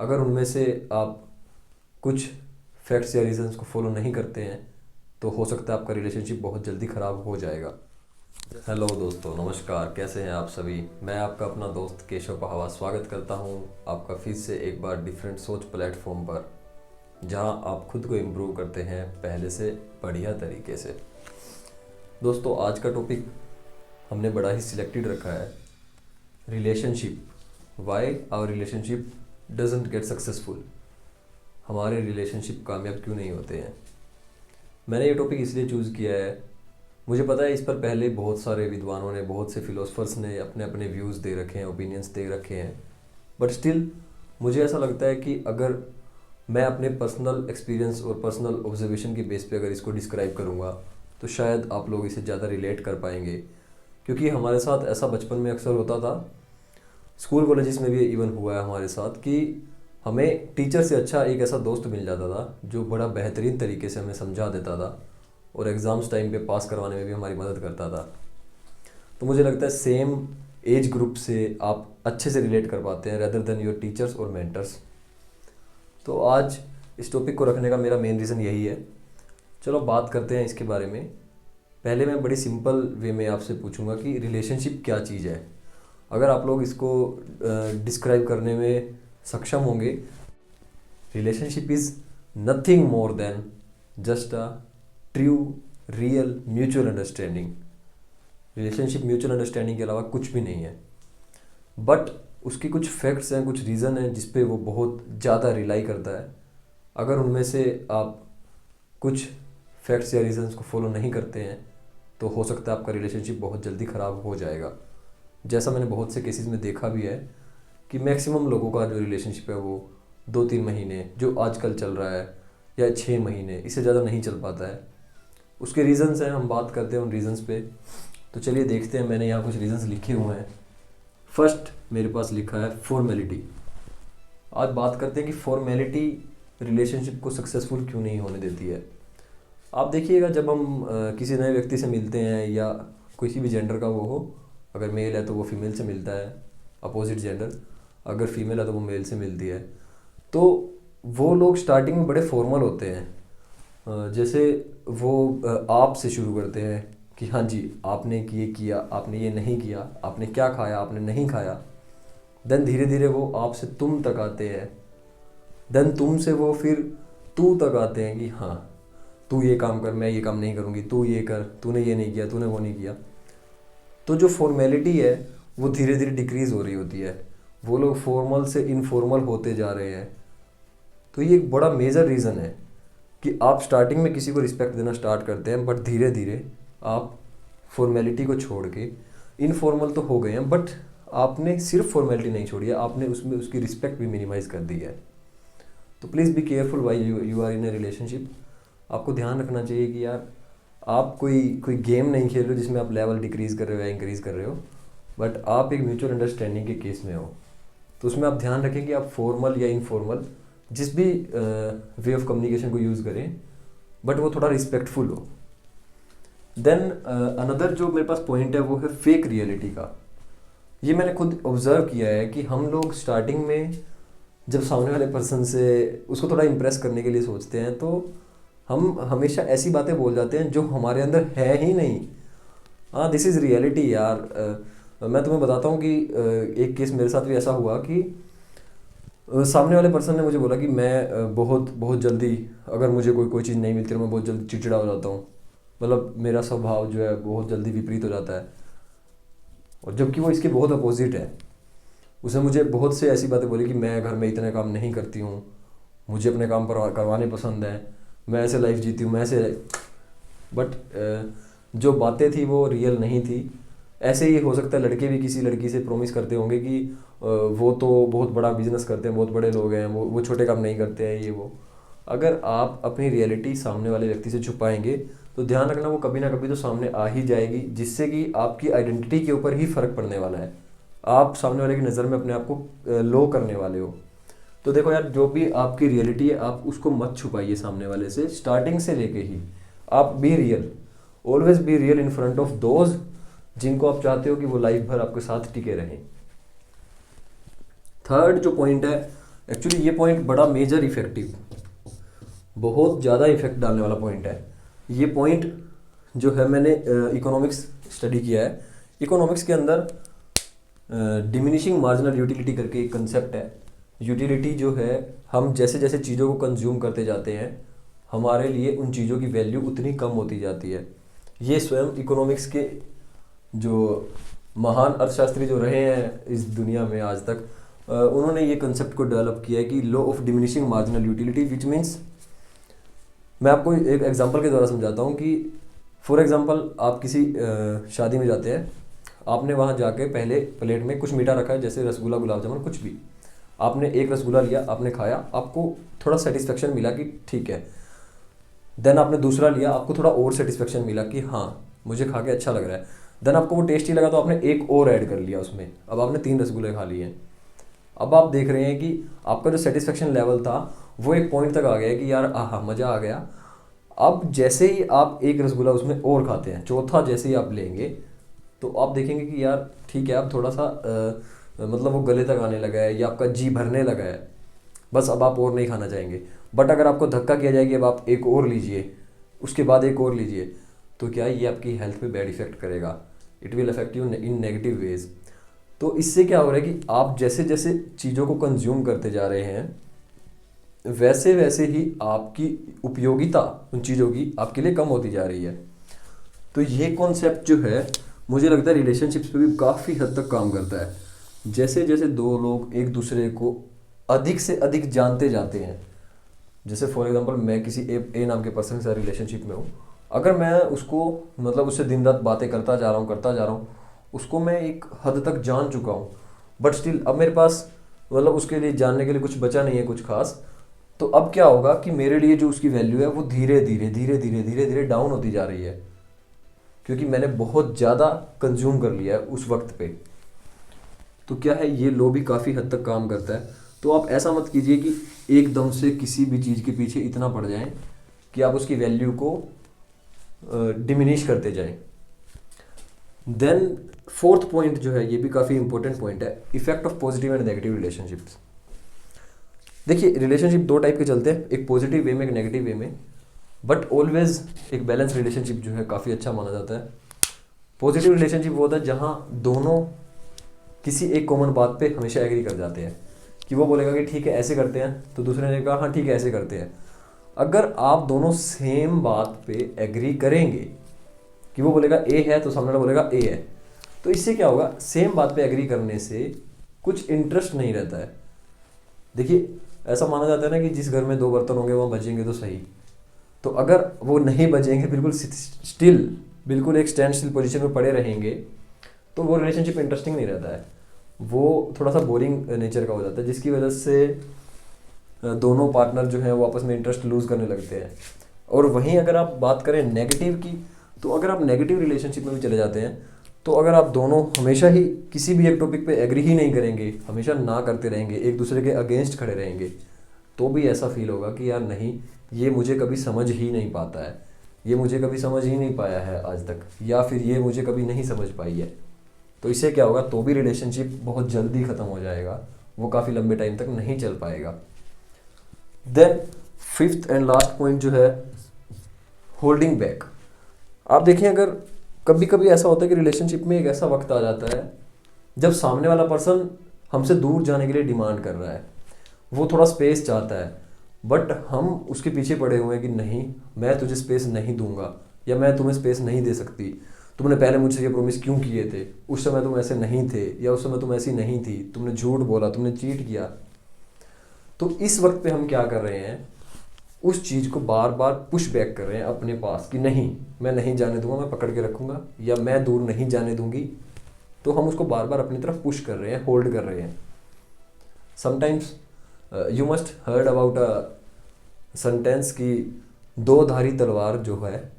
अगर उनमें से आप कुछ फैक्ट्स या रीजंस को फॉलो नहीं करते हैं तो हो सकता है आपका रिलेशनशिप बहुत जल्दी ख़राब हो जाएगा। हेलो दोस्तों, नमस्कार। कैसे हैं आप सभी? मैं आपका अपना दोस्त केशव पहावा स्वागत करता हूं आपका फिर से एक बार डिफरेंट सोच प्लेटफॉर्म पर, जहां आप खुद को इम्प्रूव करते हैं पहले से बढ़िया तरीके से। दोस्तों, आज का टॉपिक हमने बड़ा ही सिलेक्टेड रखा है, relationship. Why our relationship doesn't get successful. हमारे रिलेशनशिप कामयाब क्यों नहीं होते हैं। मैंने ये टॉपिक इसलिए चूज़ किया है, मुझे पता है इस पर पहले बहुत सारे विद्वानों ने, बहुत से फिलोसफर्स ने अपने अपने व्यूज़ दे रखे हैं, ओपिनियंस दे रखे हैं, बट स्टिल मुझे ऐसा लगता है कि अगर मैं अपने पर्सनल एक्सपीरियंस और पर्सनल ऑब्जर्वेशन के बेस पे अगर इसको डिस्क्राइब करूँगा तो शायद आप लोग इसे ज़्यादा रिलेट कर पाएंगे। क्योंकि हमारे साथ ऐसा बचपन में अक्सर होता था, स्कूल कॉलेजेस में भी इवन हुआ है हमारे साथ, कि हमें टीचर से अच्छा एक ऐसा दोस्त मिल जाता था जो बड़ा बेहतरीन तरीके से हमें समझा देता था और एग्ज़ाम्स टाइम पे पास करवाने में भी हमारी मदद करता था। तो मुझे लगता है सेम एज ग्रुप से आप अच्छे से रिलेट कर पाते हैं रेदर देन योर टीचर्स और मेंटर्स। तो आज इस टॉपिक को रखने का मेरा मेन रीज़न यही है। चलो बात करते हैं इसके बारे में। पहले मैं बड़ी सिंपल वे में आपसे पूछूंगा कि रिलेशनशिप क्या चीज़ है। अगर आप लोग इसको डिस्क्राइब करने में सक्षम होंगे, relationship is nothing more than just a true real mutual understanding. Relationship mutual understanding के अलावा कुछ भी नहीं है, बट उसकी कुछ फैक्ट्स हैं, कुछ रीज़न हैं जिस पे वो बहुत ज़्यादा रिलाई करता है। अगर उनमें से आप कुछ फैक्ट्स या रीजंस को फॉलो नहीं करते हैं तो हो सकता है आपका रिलेशनशिप बहुत जल्दी ख़राब हो जाएगा। जैसा मैंने बहुत से केसेस में देखा भी है कि मैक्सिमम लोगों का जो रिलेशनशिप है वो 2-3 महीने, जो आजकल चल रहा है, या 6 महीने, इससे ज़्यादा नहीं चल पाता है। उसके रीज़न्स हैं, हम बात करते हैं उन रीज़न्स पे। तो चलिए देखते हैं, मैंने यहाँ कुछ रीज़न्स लिखे हुए हैं। फर्स्ट मेरे पास लिखा है फॉर्मेलिटी। आज बात करते हैं कि फॉर्मेलिटी रिलेशनशिप को सक्सेसफुल क्यों नहीं होने देती है। आप देखिएगा, जब हम किसी नए व्यक्ति से मिलते हैं, या किसी भी जेंडर का वो हो, अगर मेल है तो वो फीमेल से मिलता है, अपोजिट जेंडर, अगर फीमेल है तो वो मेल से मिलती है, तो वो लोग स्टार्टिंग में बड़े फॉर्मल होते हैं। जैसे वो आप से शुरू करते हैं कि हाँ जी, आपने ये किया, आपने ये नहीं किया, आपने क्या खाया, आपने नहीं खाया। देन धीरे धीरे वो आपसे तुम तक आते हैं। देन तुम से वो फिर तू तक आते हैं कि हाँ, तू ये काम कर, मैं ये काम नहीं करूँगी, तू ये कर, तूने ये नहीं किया, तूने वो नहीं किया। तो जो फॉर्मेलिटी है वो धीरे धीरे डिक्रीज़ हो रही होती है। वो लोग फॉर्मल से इनफॉर्मल होते जा रहे हैं। तो ये एक बड़ा मेजर रीज़न है कि आप स्टार्टिंग में किसी को रिस्पेक्ट देना स्टार्ट करते हैं, बट धीरे धीरे आप फॉर्मेलिटी को छोड़ के इनफॉर्मल तो हो गए हैं, बट आपने सिर्फ फॉर्मेलिटी नहीं छोड़ी है, आपने उसमें उसकी रिस्पेक्ट भी मिनिमाइज़ कर दी है। तो please be careful while you are in a relationship. आपको ध्यान रखना चाहिए कि यार, आप कोई गेम नहीं खेल रहे हो जिसमें आप लेवल डिक्रीज़ कर रहे हो या इंक्रीज़ कर रहे हो, बट आप एक म्यूचुअल अंडरस्टैंडिंग के केस में हो। तो उसमें आप ध्यान रखें कि आप फॉर्मल या इनफॉर्मल जिस भी वे ऑफ कम्युनिकेशन को यूज़ करें, बट वो थोड़ा रिस्पेक्टफुल हो। देन अनदर जो मेरे पास पॉइंट है वो है फेक रियलिटी का। ये मैंने खुद ऑब्जर्व किया है कि हम लोग स्टार्टिंग में जब सामने वाले पर्सन से उसको थोड़ा इम्प्रेस करने के लिए सोचते हैं, तो हम हमेशा ऐसी बातें बोल जाते हैं जो हमारे अंदर है ही नहीं। हाँ, दिस इज़ रियलिटी यार। मैं तुम्हें बताता हूँ कि एक केस मेरे साथ भी ऐसा हुआ कि सामने वाले पर्सन ने मुझे बोला कि मैं बहुत बहुत जल्दी, अगर मुझे कोई चीज़ नहीं मिलती तो मैं बहुत जल्दी चिड़चिड़ा हो जाता हूँ। मतलब मेरा स्वभाव जो है बहुत जल्दी विपरीत हो जाता है, और जबकि वो इसके बहुत अपोजिट है। उसने मुझे बहुत से ऐसी बातें बोली कि मैं घर में इतने काम नहीं करती हूँ, मुझे अपने काम पर करवाने पसंद है, मैं ऐसे लाइफ जीती हूँ, मैं ऐसे। बट जो बातें थी वो रियल नहीं थी। ऐसे ही हो सकता है लड़के भी किसी लड़की से प्रॉमिस करते होंगे कि वो तो बहुत बड़ा बिजनेस करते हैं, बहुत बड़े लोग हैं, वो छोटे काम नहीं करते हैं, ये वो। अगर आप अपनी रियलिटी सामने वाले व्यक्ति से छुपाएंगे तो ध्यान रखना वो कभी ना कभी तो सामने आ ही जाएगी, जिससे कि आपकी आइडेंटिटी के ऊपर ही फ़र्क पड़ने वाला है। आप सामने वाले की नज़र में अपने आप को लो करने वाले हो। तो देखो यार, जो भी आपकी रियलिटी है आप उसको मत छुपाइए सामने वाले से, स्टार्टिंग से लेके ही आप be real, always be real in front of those जिनको आप चाहते हो कि वो लाइफ भर आपके साथ टिके रहें। थर्ड जो पॉइंट है एक्चुअली ये पॉइंट बड़ा मेजर इफेक्टिव, बहुत ज़्यादा इफेक्ट डालने वाला पॉइंट है। ये पॉइंट जो है मैंने इकोनॉमिक्स स्टडी किया है। इकोनॉमिक्स के अंदर डिमिनिशिंग मार्जिनल यूटिलिटी करके एक कंसेप्ट है। यूटिलिटी जो है, हम जैसे जैसे चीज़ों को कंज्यूम करते जाते हैं हमारे लिए उन चीज़ों की वैल्यू उतनी कम होती जाती है। ये स्वयं इकोनॉमिक्स के जो महान अर्थशास्त्री जो रहे हैं इस दुनिया में आज तक, उन्होंने ये कंसेप्ट को डेवलप किया है कि law of diminishing marginal utility, which means, मैं आपको एक एग्जांपल के द्वारा समझाता हूँ कि फॉर एग्जांपल आप किसी शादी में जाते हैं, आपने वहाँ जाके पहले प्लेट में कुछ मीठा रखा है, जैसे रसगुल्ला, गुलाब जामुन, कुछ भी। आपने एक रसगुल्ला लिया, आपने खाया, आपको थोड़ा सेटिस्फेक्शन मिला कि ठीक है। देन आपने दूसरा लिया, आपको थोड़ा और सेटिस्फेक्शन मिला कि हाँ मुझे खा के अच्छा लग रहा है। देन आपको वो टेस्टी लगा तो आपने एक और ऐड कर लिया उसमें, अब आपने 3 रसगुल्ले खा लिए हैं। अब आप देख रहे हैं कि आपका जो सेटिस्फेक्शन लेवल था वो एक पॉइंट तक आ गया कि यार आहा मज़ा आ गया। अब जैसे ही आप एक रसगुल्ला उसमें और खाते हैं, चौथा जैसे ही आप लेंगे तो आप देखेंगे कि यार ठीक है, अब थोड़ा सा मतलब वो गले तक आने लगा है या आपका जी भरने लगा है, बस अब आप और नहीं खाना चाहेंगे। बट अगर आपको धक्का किया जाए कि अब आप एक और लीजिए, उसके बाद एक और लीजिए, तो क्या ये आपकी हेल्थ पे बैड इफेक्ट करेगा। It will affect you in negative ways. तो इससे क्या हो रहा है कि आप जैसे जैसे चीज़ों को कंज्यूम करते जा रहे हैं वैसे वैसे ही आपकी उपयोगिता उन चीज़ों की आपके लिए कम होती जा रही है। तो ये कॉन्सेप्ट जो है मुझे लगता है रिलेशनशिप्स पे भी काफ़ी हद तक काम करता है। जैसे जैसे दो लोग एक दूसरे को अधिक से अधिक जानते जाते हैं, जैसे फॉर एग्जांपल मैं किसी ए नाम के पर्सन के साथ रिलेशनशिप में हूँ, अगर मैं उसको मतलब उससे दिन रात बातें करता जा रहा हूँ, उसको मैं एक हद तक जान चुका हूँ, बट स्टिल अब मेरे पास मतलब उसके लिए जानने के लिए कुछ बचा नहीं है कुछ खास। तो अब क्या होगा कि मेरे लिए जो उसकी वैल्यू है वो धीरे धीरे डाउन होती जा रही है, क्योंकि मैंने बहुत ज़्यादा कंज्यूम कर लिया है उस वक्त पे। तो क्या है, ये लो भी काफ़ी हद तक काम करता है। तो आप ऐसा मत कीजिए कि एकदम से किसी भी चीज़ के पीछे इतना पड़ जाएं कि आप उसकी वैल्यू को डिमिनिश करते जाएं। देन फोर्थ पॉइंट जो है, ये भी काफ़ी इंपॉर्टेंट पॉइंट है, effect of positive and negative relationships. देखिए रिलेशनशिप 2 टाइप के चलते हैं, एक पॉजिटिव वे में, एक नेगेटिव वे में, बट ऑलवेज एक बैलेंस रिलेशनशिप जो है काफ़ी अच्छा माना जाता है। पॉजिटिव रिलेशनशिप वो होता है जहाँ दोनों किसी एक कॉमन बात पे हमेशा एग्री कर जाते हैं, कि वो बोलेगा कि ठीक है ऐसे करते हैं, तो दूसरे ने कहा हाँ ठीक है ऐसे करते हैं। अगर आप दोनों सेम बात पे एग्री करेंगे, कि वो बोलेगा ए है तो सामने वाला बोलेगा ए है, तो इससे क्या होगा, सेम बात पे एग्री करने से कुछ इंटरेस्ट नहीं रहता है। देखिए ऐसा माना जाता है ना कि जिस घर में 2 बर्तन होंगे वहाँ बचेंगे तो सही। तो अगर वो नहीं बचेंगे, बिल्कुल स्टिल, बिल्कुल एक स्टैंड स्टिल पोजीशन में पड़े रहेंगे, तो वो रिलेशनशिप इंटरेस्टिंग नहीं रहता है, वो थोड़ा सा बोरिंग नेचर का हो जाता है, जिसकी वजह से दोनों पार्टनर जो हैं वो आपस में इंटरेस्ट लूज़ करने लगते हैं। और वहीं अगर आप बात करें नेगेटिव की, तो अगर आप नेगेटिव रिलेशनशिप में भी चले जाते हैं, तो अगर आप दोनों हमेशा ही किसी भी एक टॉपिक पे एग्री ही नहीं करेंगे, हमेशा ना करते रहेंगे, एक दूसरे के अगेंस्ट खड़े रहेंगे, तो भी ऐसा फील होगा कि यार नहीं, ये मुझे कभी समझ ही नहीं पाता है, ये मुझे कभी समझ ही नहीं पाया है आज तक, या फिर ये मुझे कभी नहीं समझ पाई है। तो इससे क्या होगा, तो भी रिलेशनशिप बहुत जल्दी ख़त्म हो जाएगा, वो काफ़ी लंबे टाइम तक नहीं चल पाएगा। Then 5th and last point जो है, होल्डिंग बैक। आप देखिए अगर कभी कभी ऐसा होता है कि रिलेशनशिप में एक ऐसा वक्त आ जाता है जब सामने वाला पर्सन हमसे दूर जाने के लिए डिमांड कर रहा है, वो थोड़ा स्पेस चाहता है, बट हम उसके पीछे पड़े हुए हैं कि नहीं मैं तुझे स्पेस नहीं दूंगा, या मैं तुम्हें स्पेस नहीं दे सकती, तुमने पहले मुझसे ये प्रॉमिस क्यों किए थे, उस समय तुम ऐसे नहीं थे, या उस समय तुम ऐसी नहीं थी, तुमने झूठ बोला, तुमने चीट किया। तो इस वक्त पे हम क्या कर रहे हैं, उस चीज़ को बार बार पुश बैक कर रहे हैं अपने पास कि नहीं मैं नहीं जाने दूंगा, मैं पकड़ के रखूंगा, या मैं दूर नहीं जाने दूंगी। तो हम उसको बार बार अपनी तरफ पुश कर रहे हैं, होल्ड कर रहे हैं। Sometimes you must heard about a sentence कि 2 धारी तलवार जो है,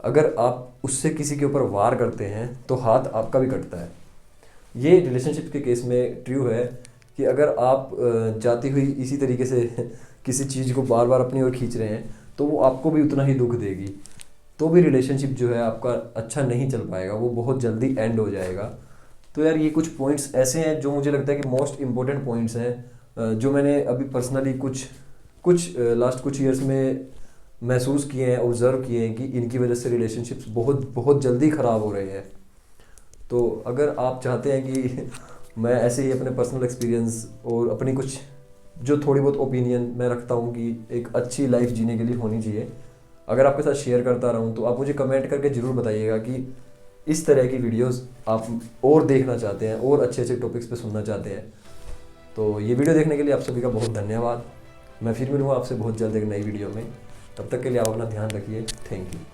अगर आप उससे किसी के ऊपर वार करते हैं तो हाथ आपका भी कटता है। ये रिलेशनशिप के केस में ट्रू है कि अगर आप जाती हुई इसी तरीके से किसी चीज़ को बार बार अपनी ओर खींच रहे हैं, तो वो आपको भी उतना ही दुख देगी, तो भी रिलेशनशिप जो है आपका अच्छा नहीं चल पाएगा, वो बहुत जल्दी एंड हो जाएगा। तो यार ये कुछ पॉइंट्स ऐसे हैं जो मुझे लगता है कि मोस्ट इम्पोर्टेंट पॉइंट्स हैं जो मैंने अभी पर्सनली कुछ कुछ लास्ट कुछ ईयर्स में महसूस किए हैं, ऑब्ज़र्व किए हैं कि इनकी वजह से रिलेशनशिप्स बहुत बहुत जल्दी ख़राब हो रहे हैं। तो अगर आप चाहते हैं कि मैं ऐसे ही अपने पर्सनल एक्सपीरियंस और अपनी कुछ जो थोड़ी बहुत ओपिनियन मैं रखता हूँ कि एक अच्छी लाइफ जीने के लिए होनी चाहिए, अगर आपके साथ शेयर करता रहूँ, तो आप मुझे कमेंट करके ज़रूर बताइएगा कि इस तरह की वीडियोस आप और देखना चाहते हैं और अच्छे अच्छे टॉपिक्स पे सुनना चाहते हैं। तो ये वीडियो देखने के लिए आप सभी का बहुत धन्यवाद। मैं फिर मिलूँगा आपसे बहुत जल्द एक नई वीडियो में। तब तक के लिए आप अपना ध्यान रखिए। Thank you.